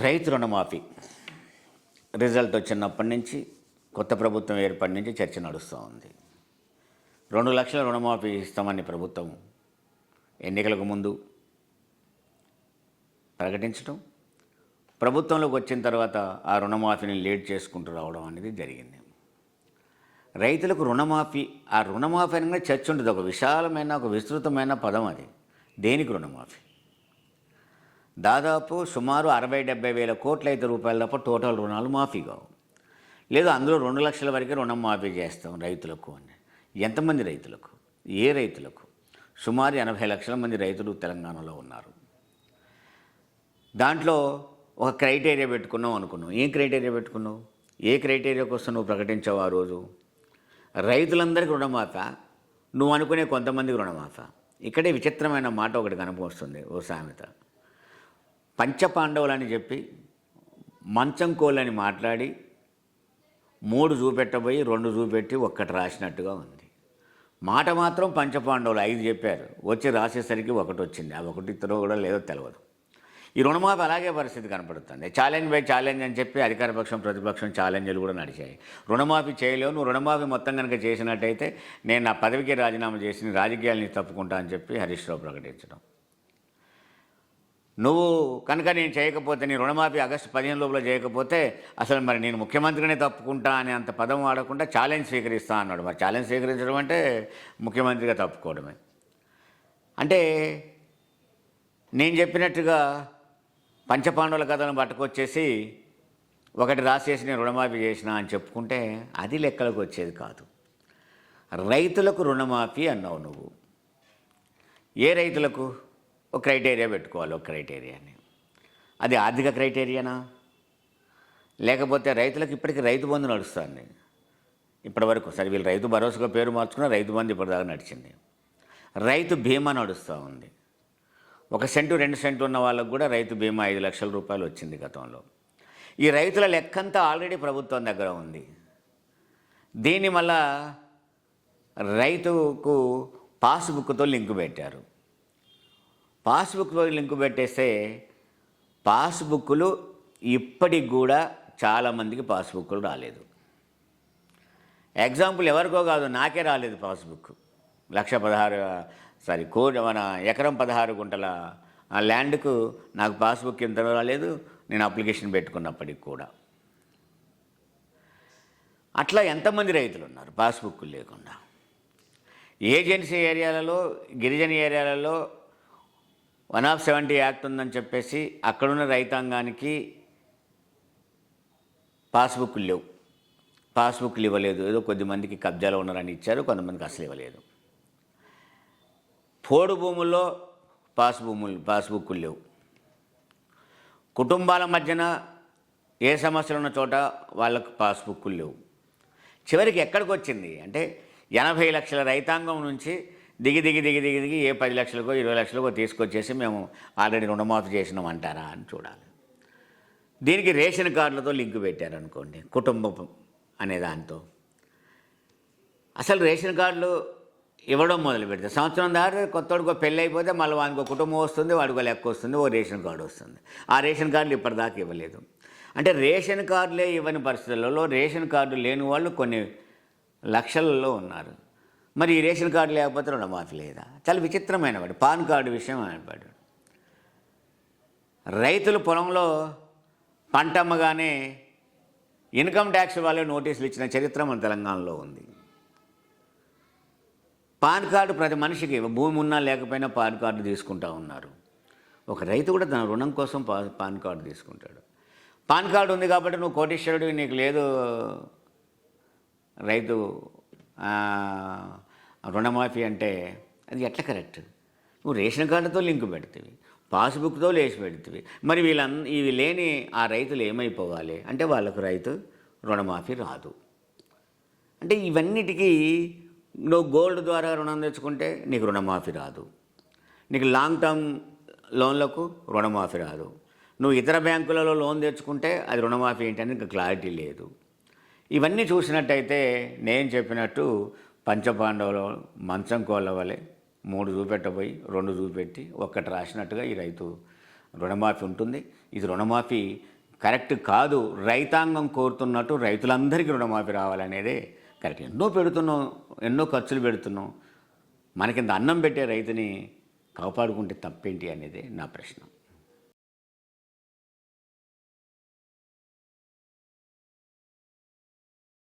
రైతు రుణమాఫీ రిజల్ట్ వచ్చినప్పటి నుంచి కొత్త ప్రభుత్వం ఏర్పడి నుంచి చర్చ నడుస్తూ ఉంది. 2 లక్షల రుణమాఫీ ఇస్తామని ప్రభుత్వం ఎన్నికలకు ముందు ప్రకటించడం, ప్రభుత్వంలోకి వచ్చిన తర్వాత ఆ రుణమాఫీని లేట్ చేసుకుంటూ రావడం అనేది జరిగింది. రైతులకు రుణమాఫీ, ఆ రుణమాఫీ అనగా చర్చ ఉంటుంది. ఒక విశాలమైన, ఒక విస్తృతమైన పదం అది. దేనికి రుణమాఫీ? దాదాపు సుమారు 60-70 వేల కోట్ల అయితే రూపాయల తప్ప టోటల్ రుణాలు మాఫీ కావు. లేదు అందులో 2 లక్షల వరకే రుణం మాఫీ చేస్తాం రైతులకు అని. ఎంతమంది రైతులకు? ఏ రైతులకు? సుమారు 80 లక్షల మంది రైతులు తెలంగాణలో ఉన్నారు. దాంట్లో ఒక క్రైటీరియా పెట్టుకున్నావు అనుకున్నావు. ఏం క్రైటీరియా పెట్టుకున్నావు? ఏ క్రైటీరియా కోసం నువ్వు ప్రకటించావు ఆ రోజు? రైతులందరికీ రుణమాఫా, నువ్వు అనుకునే కొంతమందికి రుణమాఫా. ఇక్కడే విచిత్రమైన మాట ఒకటి కనిపిస్తుంది. ఓ సామెత, పంచపాండవులని చెప్పి మంచం కోళ్ళని మాట్లాడి 3 చూపెట్టబోయి 2 చూపెట్టి 1 రాసినట్టుగా ఉంది. మాట మాత్రం పంచపాండవులు 5 చెప్పారు, వచ్చి రాసేసరికి 1 వచ్చింది. ఆ 1 ఇతరో కూడా లేదో తెలియదు. ఈ రుణమాఫీ అలాగే పరిస్థితి కనపడుతుంది. ఛాలెంజ్ బై ఛాలెంజ్ అని చెప్పి అధికారపక్షం ప్రతిపక్షం ఛాలెంజ్లు కూడా నడిచాయి. రుణమాఫీ చేయలేవు, నువ్వు రుణమాఫీ మొత్తం కనుక చేసినట్టయితే నేను నా పదవికి రాజీనామా చేసి రాజకీయాలని తప్పుకుంటా అని చెప్పి హరీష్ రావు ప్రకటించడం. నువ్వు కనుక నేను చేయకపోతే, నీ రుణమాఫీ ఆగస్టు 15 లోపల చేయకపోతే అసలు మరి నేను ముఖ్యమంత్రినే తప్పుకుంటా అనే అంత పదం వాడకుండా ఛాలెంజ్ స్వీకరిస్తా అన్నాడు. మరి ఛాలెంజ్ స్వీకరించడం అంటే ముఖ్యమంత్రిగా తప్పుకోవడమే. అంటే నేను చెప్పినట్టుగా పంచపాండవుల కథను పట్టుకొచ్చేసి 1 రాసేసి నేను రుణమాఫీ చేసిన అని చెప్పుకుంటే అది లెక్కలకు వచ్చేది కాదు. రైతులకు రుణమాఫీ అన్నావు నువ్వు. ఏ రైతులకు? ఒక క్రైటీరియా పెట్టుకోవాలి, ఒక క్రైటీరియాని. అది ఆర్థిక క్రైటీరియానా? లేకపోతే రైతులకు ఇప్పటికీ రైతు బంధు నడుస్తుంది ఇప్పటి వరకు. సరే వీళ్ళు రైతు భరోసాగా పేరు మార్చుకున్న రైతు బంధు ఇప్పటిదాకా నడిచింది. రైతు బీమా నడుస్తూ ఉంది. 1 సెంటు 2 సెంటు ఉన్న వాళ్ళకు కూడా రైతు బీమా 5 లక్షల రూపాయలు వచ్చింది గతంలో. ఈ రైతుల లెక్కంతా ఆల్రెడీ ప్రభుత్వం దగ్గర ఉంది. దీన్ని మళ్ళా రైతుకు పాస్బుక్తో లింకు పెట్టారు. పాస్బుక్లో లింకు పెట్టేస్తే పాస్బుక్లు ఇప్పటికి కూడా చాలామందికి పాస్బుక్లు రాలేదు. ఎగ్జాంపుల్ ఎవరికో కాదు, నాకే రాలేదు పాస్బుక్. 1,16 కోటి మన ఎకరం 16 గుంటల ఆ ల్యాండ్కు నాకు పాస్బుక్ ఎంత రాలేదు, నేను అప్లికేషన్ పెట్టుకున్నప్పటికి కూడా. అట్లా ఎంతమంది రైతులు ఉన్నారు పాస్బుక్లు లేకుండా? ఏజెన్సీ ఏరియాలలో, గిరిజన ఏరియాలలో 170 యాక్ట్ ఉందని చెప్పేసి అక్కడున్న రైతాంగానికి పాస్బుక్లు లేవు. పాస్బుక్లు ఇవ్వలేదు. ఏదో కొద్దిమందికి కబ్జాలో ఉన్నారని ఇచ్చారు, కొంతమందికి అసలు ఇవ్వలేదు. పోడు భూముల్లో పాస్బుక్లు లేవు. కుటుంబాల మధ్యన ఏ సమస్యలు ఉన్న చోట వాళ్ళకు పాస్బుక్లు లేవు. చివరికి ఎక్కడికి వచ్చింది అంటే 80 లక్షల రైతాంగం నుంచి దిగి ఏ 10 లక్షలకో 20 లక్షలకో తీసుకొచ్చేసి మేము ఆల్రెడీ రుణమాఫీ చేసినాం అంటారా అని చూడాలి. దీనికి రేషన్ కార్డులతో లింకు పెట్టారనుకోండి, కుటుంబం అనే దాంతో. అసలు రేషన్ కార్డులు ఇవ్వడం మొదలు పెడితే సంవత్సరం దాకా కొత్తోడికో పెళ్ళి అయిపోతే మళ్ళీ వాడికో కుటుంబం వస్తుంది, వాడికో లెక్క వస్తుంది, ఓ రేషన్ కార్డు వస్తుంది. ఆ రేషన్ కార్డులు ఇప్పటిదాకా ఇవ్వలేదు. అంటే రేషన్ కార్డులే ఇవ్వని పరిస్థితులలో రేషన్ కార్డు లేని వాళ్ళు కొన్ని లక్షలలో ఉన్నారు. మరి ఈ రేషన్ కార్డు లేకపోతే రుణమాఫీ లేదా? చాలా విచిత్రమైన వాడు. పాన్ కార్డు విషయం అనపాడు. రైతులు పొలంలో పంట అమ్మగానే ఇన్కమ్ ట్యాక్స్ వాళ్ళే నోటీసులు ఇచ్చిన చరిత్ర మన తెలంగాణలో ఉంది. పాన్ కార్డు ప్రతి మనిషికి, భూమి ఉన్నా లేకపోయినా పాన్ కార్డు తీసుకుంటా ఉన్నారు. ఒక రైతు కూడా తన రుణం కోసం పాన్ కార్డు తీసుకుంటాడు. పాన్ కార్డు ఉంది కాబట్టి నువ్వు కోటీశ్వరుడు, నీకు లేదు రైతు రుణమాఫీ అంటే అది ఎట్లా కరెక్ట్? నువ్వు రేషన్ కార్డుతో లింకు పెడుతుంది, పాస్బుక్తో లేచి పెడుతుంది. మరి ఇవి లేని ఆ రైతులు ఏమైపోవాలి అంటే వాళ్ళకు రైతు రుణమాఫీ రాదు. అంటే ఇవన్నిటికీ నువ్వు గోల్డ్ ద్వారా రుణం తెచ్చుకుంటే నీకు రుణమాఫీ రాదు. నీకు లాంగ్ టర్మ్ లోన్లకు రుణమాఫీ రాదు. నువ్వు ఇతర బ్యాంకులలో లోన్ తెచ్చుకుంటే అది రుణమాఫీ ఏంటని నీకు క్లారిటీ లేదు. ఇవన్నీ చూసినట్టయితే నేను చెప్పినట్టు పంచపాండవులు మంచం కోళ్ళ వలె 3 చూపెట్టబోయి 2 చూపెట్టి 1 రాసినట్టుగా ఈ రైతు రుణమాఫీ ఉంటుంది. ఇది రుణమాఫీ కరెక్ట్ కాదు. రైతాంగం కోరుతున్నట్టు రైతులందరికీ రుణమాఫీ రావాలనేదే కరెక్ట్. ఎన్నో పెడుతున్నాం, ఎన్నో ఖర్చులు పెడుతున్నాం. మనకింత అన్నం పెట్టే రైతుని కాపాడుకుంటే తప్పేంటి అనేది నా ప్రశ్న.